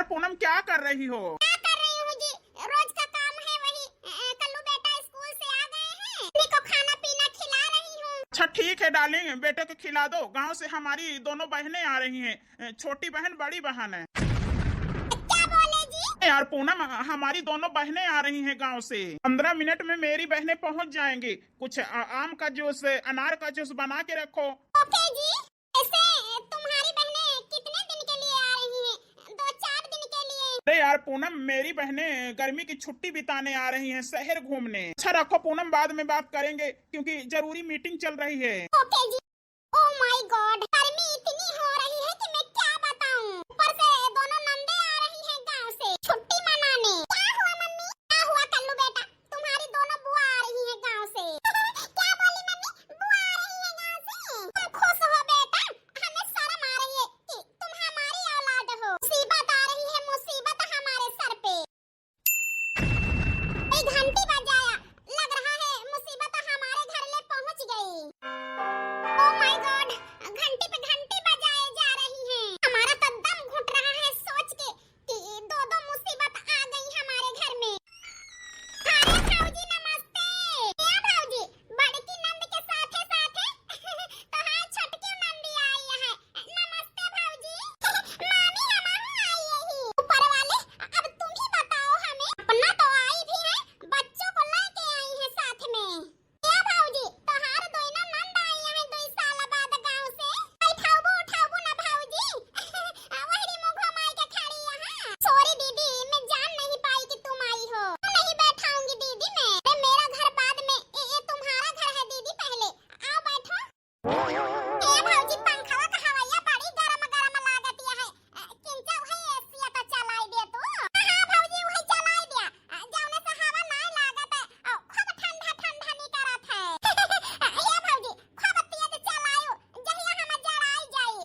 यार पूनम क्या कर रही हो? क्या कर रही हूँ जी, रोज का काम है वही। कल्लू बेटा स्कूल से आ गए हैं, उन्हीं को खाना पीना खिला रही हूँ। अच्छा ठीक है डार्लिंग, बेटे को खिला दो। गांव से हमारी दोनों बहनें आ रही हैं, छोटी बहन बड़ी बहन है। क्या बोले जी? यार पूनम, हमारी दोनों बहनें आ रही हैं गांव से। 15 मिनट में मेरी बहनें पहुंच जाएंगी। कुछ आम का जूस, अनार का जूस बना के रखो। ओके जी। ऐसे तुम्हारी बहनें कितने दिन के लिए आ रही हैं? 2-4 दिन के लिए? अरे यार पूनम, मेरी बहनें गर्मी की छुट्टी बिताने आ रही हैं, शहर घूमने। अच्छा रखो पूनम, बाद में बात करेंगे क्योंकि जरूरी मीटिंग चल रही है। ओके जी। ओह माय गॉड, गर्मी इतनी हो रही है कि मैं क्या बताऊं। ऊपर से दोनों नंदे आ रही हैं गांव से छुट्टी मनाने। क्या हुआ मम्मी? क्या हुआ कल्लू बेटा? तुम्हारी दोनों बुआ आ रही हैं गांव से। क्या बोली मम्मी? बुआ आ रही हैं गांव से? तुम खुश हो बेटा? हमें शर्म आ रही है कि तुम हमारी औलाद हो। मुसीबत आ रही है, मुसीबत हमारे सर पे। एक घंटी बजाया, लग रहा है मुसीबत हमारे घर ले पहुंच गई। ओह माय गॉड, घंटी पे घंटी बजाए जा रही हैं। हमारा तो दम घुट रहा है सोच के कि दो दो मुसीबत आ गई हमारे घर में। अरे भाऊजी नमस्ते। क्या भाऊजी, बड़की नंद के साथे साथे तो हाँ छोटकी नंदी आई है। नमस्ते भाऊजी। मामी हमारी आई है ही। ऊपर वाले, अब तुम ही बताओ हमें। अपना तो आई भी है, बच्चों को लेके आई है साथ में। क्या भाऊजी, तोहार दोइना नंद आई है 2 साल बाद गांव से। उठाबू ना भाऊजी। वही मुंह घुमाई के खड़ी यहाँ। सॉरी दीदी, मैं जान नहीं पाई कि तुम आई हो। नहीं बैठाऊंगी दीदी मैं। अरे मेरा घर बाद में, ये तुम्हारा घर है दीदी पहले। आओ बैठो। ए भाऊजी, पंखवा का हवैया बड़ी गरम गरम लागतिया है। किंचा वही एसिया तो चलाई दे तू। हां भाऊजी, वही चलाई दिया। जौने से हवा ना लागत है और खूब ठंडा ठंडा नहीं करत है। ये भाऊजी, खूब तेज चलायो, जहिया हम जड़ाई जाई।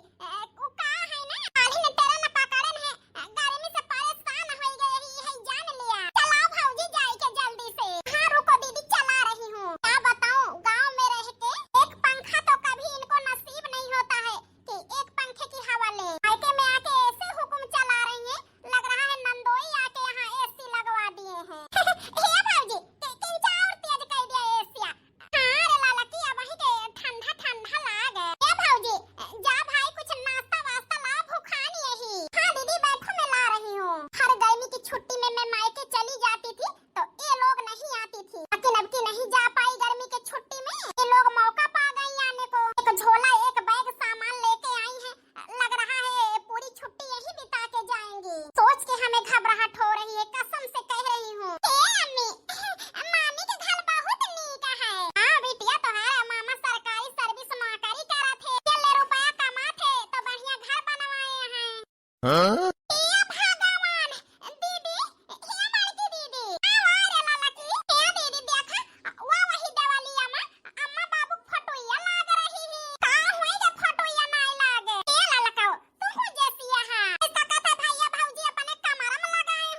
उ का है ना, काली ने तेरा न पकड़न है, गर्मी से परेशान हो गई है जान लिया। चलाओ भाऊजी जाई के जल्दी से। हां रुको दीदी, चला रही हूं। क्या बताऊं, गांव में रह के एक पंखा तो कभी इनको नसीब नहीं होता है कि एक पंखे की हवा ले। मायके में आके ऐसे हुक्म चला रही हैं, लग रहा है नंदोई आके यहाँ एसी लगवा दिए हैं। हे भाऊजी, किंचा और तेज कर दिया एसिया। हां रे लाला की, अब वही के ठंडा ठंडा लाग। ए भाऊजी, जा भाई कुछ नाश्ता वास्ता ला, भूखानी यही। हां दीदी बैठो, मैं ला रही हूँ। हर गर्मी की छुट्टी में मैं मायके चली जाती थी तो ये लोग नहीं आती थी, लेकिन अब की नहीं जा पाई गर्मी की छुट्टी में। ये लोग मौका पा गई आने को। एक झोला एक बैग सामान लेके आई हैं, लग रहा है पूरी छुट्टी यही बिता के जाएंगी। सोच के हमें घबराहट हो रही है, कसम से कह रही हूँ। ए अम्मी, मामी के घर बहुत नीक है। हाँ बिटिया, तोहारा मामा सरकारी सर्विस नौकरी करा थे, ये ले रुपया कमा थे तो बढ़िया घर बनवाए हैं। ए भगवान, दीदी, हे बड़की दीदी, आवा रे लाला की। हे दीदी देखा, वही देवालिया में अम्मा बाबू फोटोया लाग रही है। का हुई के फोटोया नहीं लागे? ए लाला का, तू जैसी यहाँ। इसका कहता भैया भाऊजी अपने कमरा में लगाए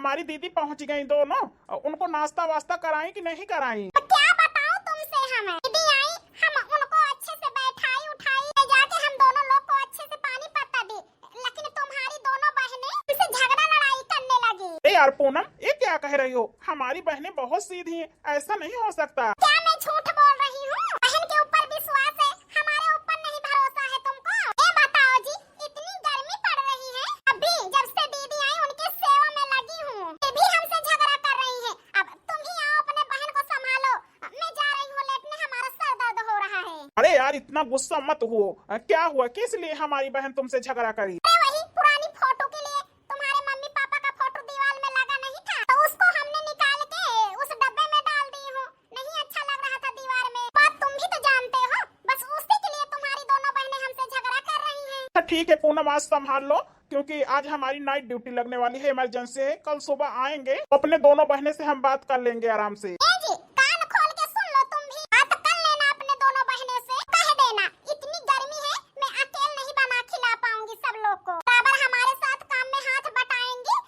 हमारी दीदी पहुंच गई दोनों, उनको नाश्ता वास्ता कराई कि नहीं कराई? तो क्या बताऊं तुमसे, हमें दीदी आई, हम उनको अच्छे से बैठाई उठाई, ले जाके हम दोनों लोग को अच्छे से पानी पत्ता दी, लेकिन तुम्हारी दोनों बहनें हमसे झगड़ा लड़ाई करने लगी। अरे यार पूनम, ये क्या कह रही हो? हमारी बहनें बहुत सीधी हैं, ऐसा नहीं हो सकता। क्या मैं झूठ बोल रही हूँ? बहन के ऊपर विश्वास है, हमारे ऊपर नहीं भरोसा है तुमको? ये बताओ जी, इतनी गर्मी पड़ रही है, अभी जब से दीदी आई उनके सेवा में लगी हूँ, ये भी हमसे झगड़ा कर रही है। अब तुम ही आओ, अपने बहन को संभालो, मैं जा रही हूँ लेटने, हमारा सर दर्द हो रहा है। अरे यार इतना गुस्सा मत हो, क्या हुआ? किस लिए हमारी बहन तुमसे झगड़ा करी? अरे वही पुरानी फोटो के लिए, तुम्हारे मम्मी पापा का फोटो दीवार में लगा नहीं था, तो उसको हमने निकाल के उस डब्बे में डाल दी हूँ। नहीं अच्छा लग रहा था दीवार में, बात तुम भी तो जानते हो, बस उसी के लिए तुम्हारी दोनों बहनें हमसे झगड़ा कर रही हैं। अच्छा ठीक है पूनम, आज संभाल लो, क्योंकि आज हमारी नाइट ड्यूटी लगने वाली है, इमरजेंसी है। कल सुबह आएंगे, अपने दोनों बहनें से हम बात कर लेंगे आराम से। ए जी, कान खोल के सुन लो, तुम भी बात कर लेना अपने दोनों बहनों से, कह देना इतनी गर्मी है, मैं अकेले नहीं बना खिला पाऊंगी सब लोग को, बराबर हमारे साथ काम में हाथ बटाएंगी,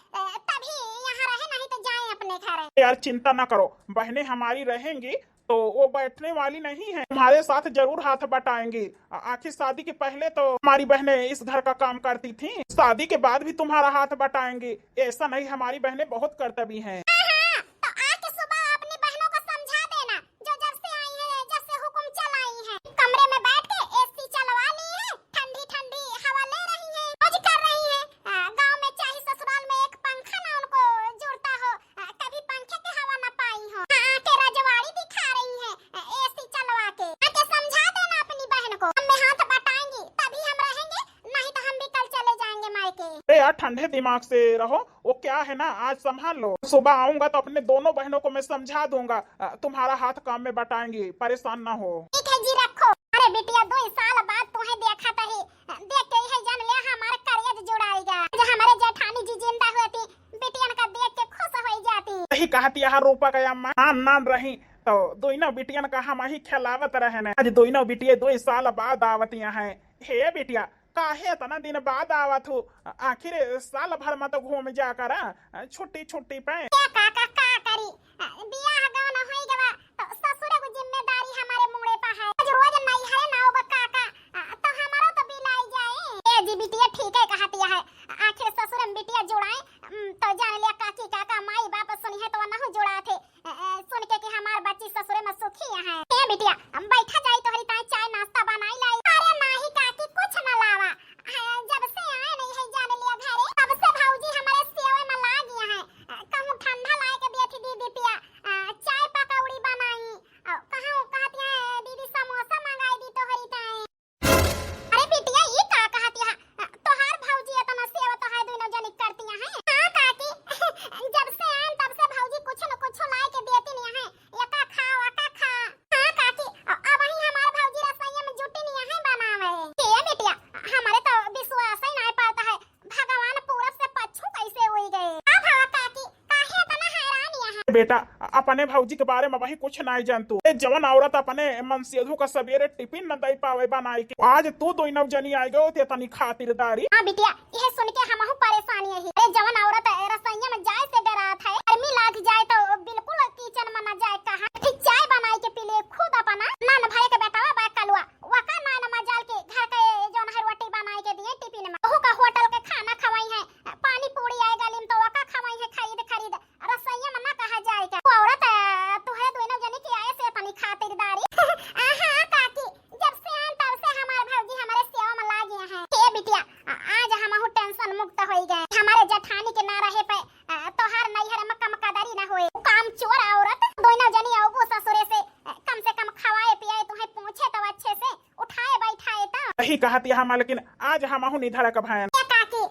तभी यहाँ रहे, नहीं तो जाएं अपने घर। यार चिंता ना करो, बहनें हमारी रहेंगी तो वो बैठने वाली नहीं है, तुम्हारे साथ जरूर हाथ बटाएंगी। आखिर शादी के पहले तो हमारी बहनें इस घर का काम करती थी, शादी के बाद भी तुम्हारा हाथ बटाएंगी, ऐसा नहीं, हमारी बहनें बहुत कर्तव्य हैं। हाँ, तो आके सुबह अपनी बहनों को समझा देना, जो जब से आई हैं, जब से हुक्म चलाई हैं, कमरे में बैठ के एसी चलवा ली है, ठंडी ठंडी हवा ले रही हैं, मौज कर रही हैं। गांव में चाहे ससुराल में एक पंखा ना उनको जुड़ता हो, कभी पंखे की हवा ना पाई हो, आके रजवाड़ी दिखा रही हैं एसी चलवा के। आके समझा देना अपनी बहन को, हम में हाथ बटाएंगी तभी हम रहेंगे, नहीं तो हम भी कल चले जाएंगे मायके। अरे यार ठंडे दिमाग से रहो, वो क्या है ना, आज संभाल लो, सुबह आऊंगा तो अपने दोनों बहनों को मैं समझा दूंगा, तुम्हारा हाथ काम में बटाएंगी, परेशान ना हो। ठीक है जी, रखो। अरे बिटिया, 2 साल बाद तुम्हें देखा था ही, देख के ही जान लिया हमारा करियर जुड़ाएगा। जो हमारे जेठानी जी जिंदा हुए थी, बिटिया का देख के खुश हो जाती। यही कहती है रूपा का अम्मा, नान रही तो दोनों बिटियन का हम ही खिलावत रहे न, आज दोनों बिटिया 2 साल बाद आवतिया है। हे बिटिया, काहे इतना दिन बाद आवत हो? आखिर साल भर में तो घूम जा कर छुट्टी छुट्टी पे। क्या काका का करी, बियाह गाँव न होई गवा, तो ससुर को जिम्मेदारी हमारे मुंडे पे है, रोज नहीं है ना वो काका, तो हमारा तो बिलाई जाए। ए जी बिटिया, ठीक है कहती है, आखिर ससुर में बिटिया जुड़ाए, तो जान लिया काकी काका माई बाप सुनी है तो न जुड़ा थे, सुन के कि हमार बच्ची ससुरे में सुखी है। ए बिटिया, हम बैठा जाई तो हरी ताई चाय नाश्ता बनाई लाई। अरे नहीं काकी, कुछ न लावा, जब से आए नहीं है जान लिया घरे, तब से भौजी हमारे सेवे में लाग गया है, कहूं ठंडा लाए के दी थी दीदी पिया, चाय पकौड़ी बनाई, कहूं कहती है दीदी समोसा मंगाई दी तो हरी ताई। अरे बिटिया, ये का कहती है, तोहार भौजी इतना सेवा तो है दोनों जनी करती हैं। हां काकी, जब से आए तब से भौजी कुछ न कुछ लाए के देती नहीं है, एका खा वका खा। हां काकी, अब ही हमार भौजी रसोई में जुटी नहीं है बनावे। ए बिटिया, हमारे तो विश्वास ही नहीं पड़ता है, भगवान पूरब से पश्चिम कैसे हुई गए। अब हाँ काकी, काहे इतना हैरान है? बेटा, अपने भौजी के बारे में वही कुछ नहीं जानतू, जवन औरत अपने मनसेधु का सवेरे टिफिन न दे पावे बनाई के, आज तू दोनों जनी आई गयो ते तनी खातिरदारी। हाँ बिटिया, यह सुन के हमहु परेशानी है। अरे जवन औरत रसोईया में जाए से डरात है, गर्मी लग जाए तो बिल्कुल किचन में न जाए, कहा ठीक चाय बनाई के पी ले, खुद अपना नान भरे के बेटावा बा कलवा वका नान मजाल के घर के जवन है रोटी बनाई के दिए टिफिन में, ओहू का होटल के खाना खवाई है, पानी पूरी आए गलिम तो वका खवाई है खरीद खरीद, रसोईया में ना कहा जाए क्या। वो औरत तू है दोनों जने की आए से अपनी खातिरदारी। हां काकी, जब से आए तब से हमार भौजी हमारे सेवा में लाग गए हैं। हे बिटिया, आज हमहु टेंशन मुक्त हो गए, हमारे जेठानी के ना रहे पे तोहार नैहर में कम कदरी ना होए, काम चोर औरत दोनों जनी आबू ससुरे से कम खवाए पियाए, तुम्हें पूछे तो अच्छे से उठाए बैठाए तो। यही कहती है हम, लेकिन आज हम निधर का भाई काकी,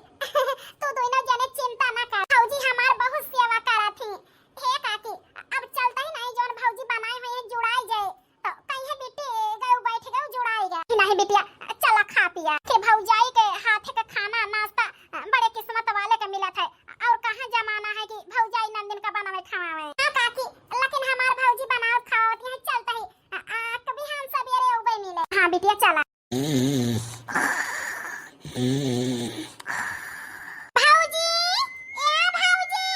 तू दोनों जने चिंता ना कर, भौजी हमार बहुत सेवा करा थी। हे काकी, अब चलता ही नहीं, जोन भौजी बनाए हुए हैं जुड़ाई जाए, तो कहीं बेटी गए बैठ गए जुड़ाएगा नहीं बिटिया, चला खा पिया के भौजाई के हाथ का खाना नाश्ता बड़े किस्मत वाले का मिला था, और कहां जमाना है कि भौजाई नंदन का बनावे खावे। हां काकी, लेकिन हमार भौजी बनाओ खाओ है, चलता ही कभी हम सवेरे उबे मिले। हां बिटिया चला। भौजी, ए भौजी,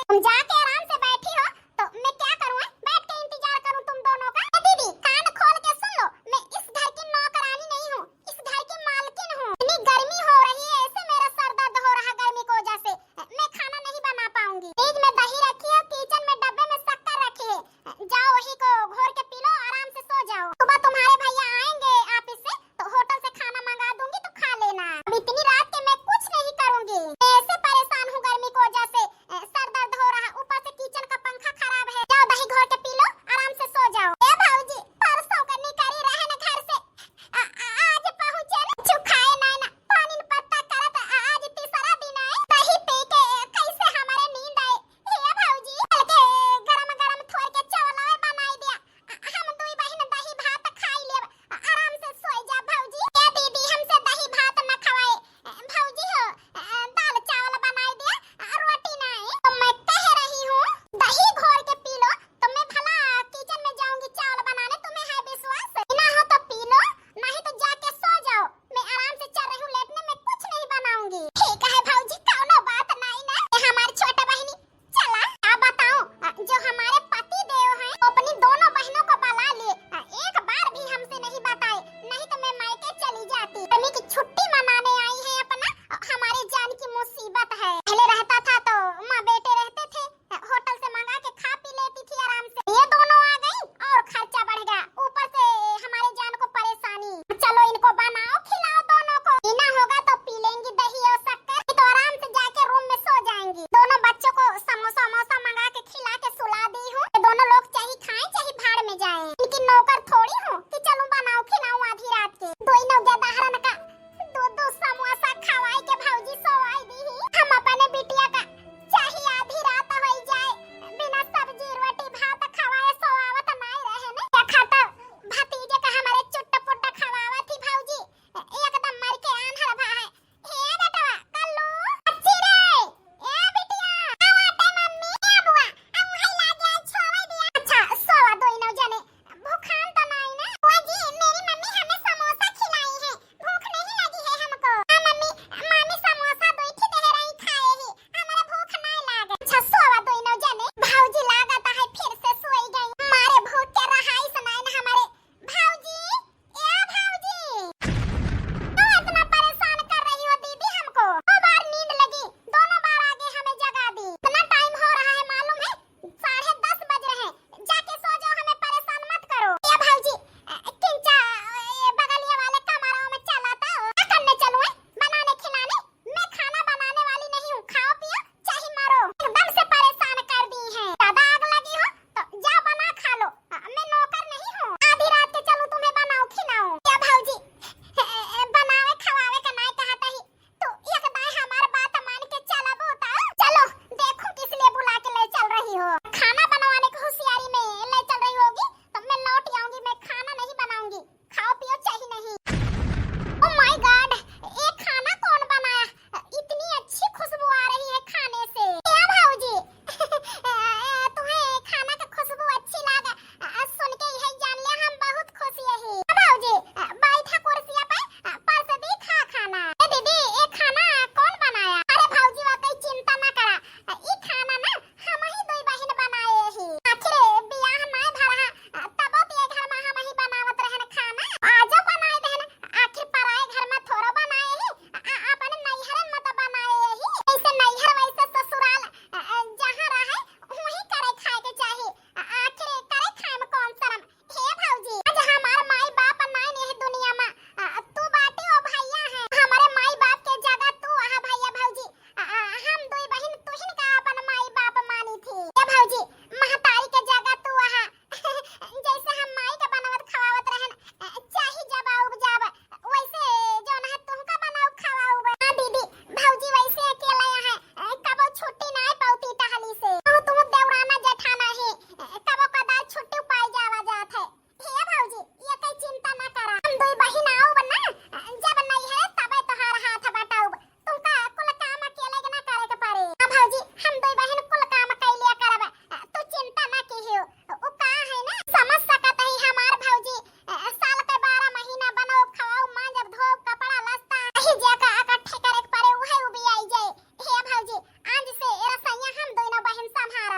तुम जाके आराम से बैठी हो तो मैं क्या करूं? बैठ के इंतजार करूं तुम दोनों का? दीदी कान खोल के सुन लो, मैं इस घर की नौकरानी नहीं हूं, इस घर की मालकिन हूं। इतनी गर्मी हो रही है, ऐसे मेरा सर दर्द हो रहा गर्मी की वजह से। मैं खाना नहीं बना पाऊंगी। फ्रिज में दही रखी है, किचन में डब्बे में शक्कर रखी है, जाओ वही को घोर के पी लो, आराम से सो जाओ। सुबह तुम्हारे भैया आएंगे ऑफिस से तो होटल से खाना मंगा दूंगी तो खा लेना। अब इतनी रात के मैं कुछ नहीं करूंगी, मैं ऐसे परेशान हूँ गर्मी की वजह से, सर दर्द हो रहा, ऊपर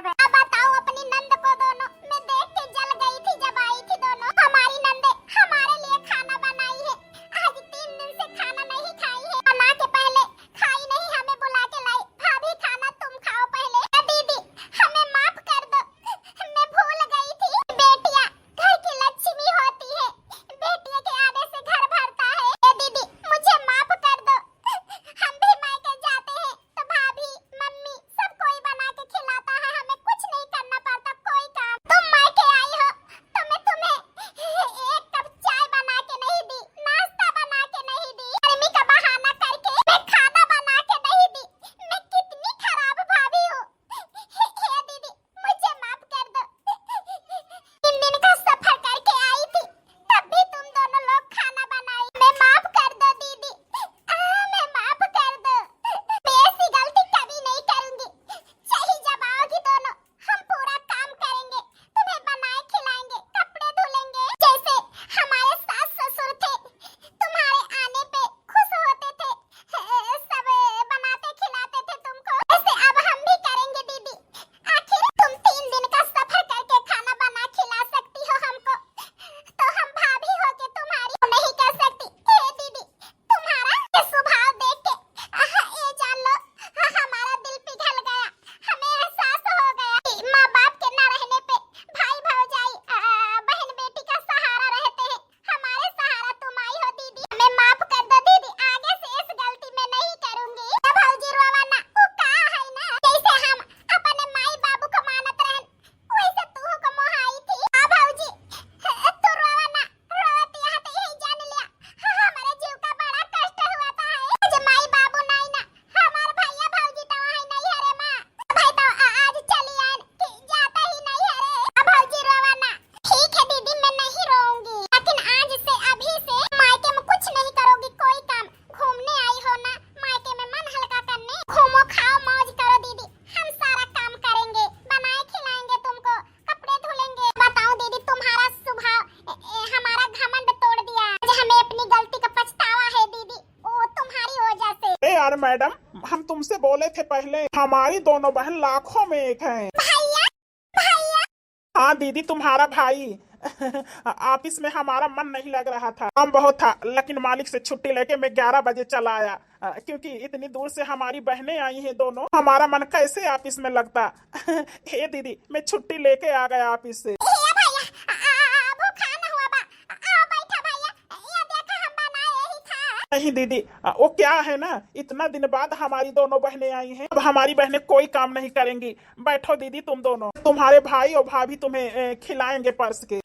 अब बताओ अपनी नंद को दोनों, मैं देख के जल गई थी जब आई थी दोनों। हमारी नंदे हमारे लिए खाना बनाई है, आज 3 दिन से खाना नहीं खाई है। बना के पहले खाई नहीं, हमें बुला के लाई, भाभी खाना तुम खाओ पहले। दीदी हमें माफ कर दो, मैं भूल गई थी। बेटियां घर की लक्ष्मी होती है, बेटियों के आने से घर भरता है। दीदी मुझे माफ कर दो, हम भी मायके जाते हैं तो भाभी मम्मी सब कोई बना के खिलाता है, हमें कुछ नहीं करना पड़ता कोई काम। तुम मायके आई हो तो मैं तुम्हें एक कप चाय बना के नहीं दी, नाश्ता बना के नहीं दी, गर्मी का बहाना करके मैं खाना बना के नहीं दी। मैं कितनी खराब भाभी हूँ। हे दीदी मुझे माफ कर दो। 3 दिन का सफर करके आई थी, तब भी तुम दोनों लोग खाना बनाई। मैं माफ कर दो दीदी, मैं माफ कर दो। मैं ऐसी गलती कभी नहीं करूंगी। सही जब आओगी दोनों, हम पूरा काम करेंगे, तुम्हें बनाए खिलाएंगे, कपड़े धुलेंगे। जैसे हमारे सास ससुर थे, तुम्हारे आने पे खुश होते थे, सब बनाते खिलाते थे तुमको, ऐसे अब हम भी करेंगे दीदी। आखिर तुम 3 दिन का सफर करके खाना बना खिला सकती हो हमको, तो हम भाभी हो के तुम्हारी नहीं कर सकती। हे दीदी तुम्हारा ये स्वभाव देख के ये जान लो हमारा दिल पिघल गया, हमें एहसास हो गया कि माँ बाप के न रहने पे भाई भौजाई बहन बेटी का सहारा रहते हैं। हमारे सहारा तुम आई हो दीदी, हमें माफ कर दो दीदी, आगे से इस गलती में नहीं करूंगी। भौजी रोवाना वो का है ना, जैसे हम अपने माई बाबू को मानत रहन, वैसे तू को मोहाई थी। भौजी तू रोवाना, रोती है तो यही जान लिया हमारे जीव का बड़ा कष्ट हुआ था है। आज माई बाबू नहीं ना, हमार भैया भौजी तो वही नहीं है रे माँ, भाई तो आज चली आए कि जाता ही नहीं है रे। भौजी रोवाना, ठीक है दीदी मैं नहीं रोऊंगी, लेकिन आज से अभी से मायके में कुछ नहीं करोगी कोई काम। घूमने आई हो ना मायके में, मन हल्का करने, घूमो खाओ मौज करो दीदी, हम सारा काम करेंगे, बनाए खिलाएंगे तुमको, कपड़े धुलेंगे। बताओ दीदी तुम्हारा स्वभाव हमारा घमंड तोड़ दिया, आज हमें अपनी गलती का पछतावा है दीदी, वो तुम्हारी वजह से। ए यार मैडम, हम तुमसे बोले थे पहले, हमारी दोनों बहन लाखों में एक हैं। भैया भैया हाँ दीदी तुम्हारा भाई। ऑफिस में हमारा मन नहीं लग रहा था, काम बहुत था, लेकिन मालिक से छुट्टी लेके मैं 11 बजे चला आया, क्योंकि इतनी दूर से हमारी बहनें आई हैं दोनों, हमारा मन कैसे ऑफिस में लगता। हे दीदी मैं छुट्टी लेके आ गया ऑफिस से। भैया भूखा न हुआ बा, आओ बैठा भैया, ये देखो हम बनाए ही था। नहीं दीदी, वो क्या है ना, इतना दिन बाद हमारी दोनों बहनें आई हैं, अब हमारी बहनें कोई काम नहीं करेंगी। बैठो दीदी तुम दोनों, तुम्हारे भाई और भाभी तुम्हें खिलाएंगे परस के।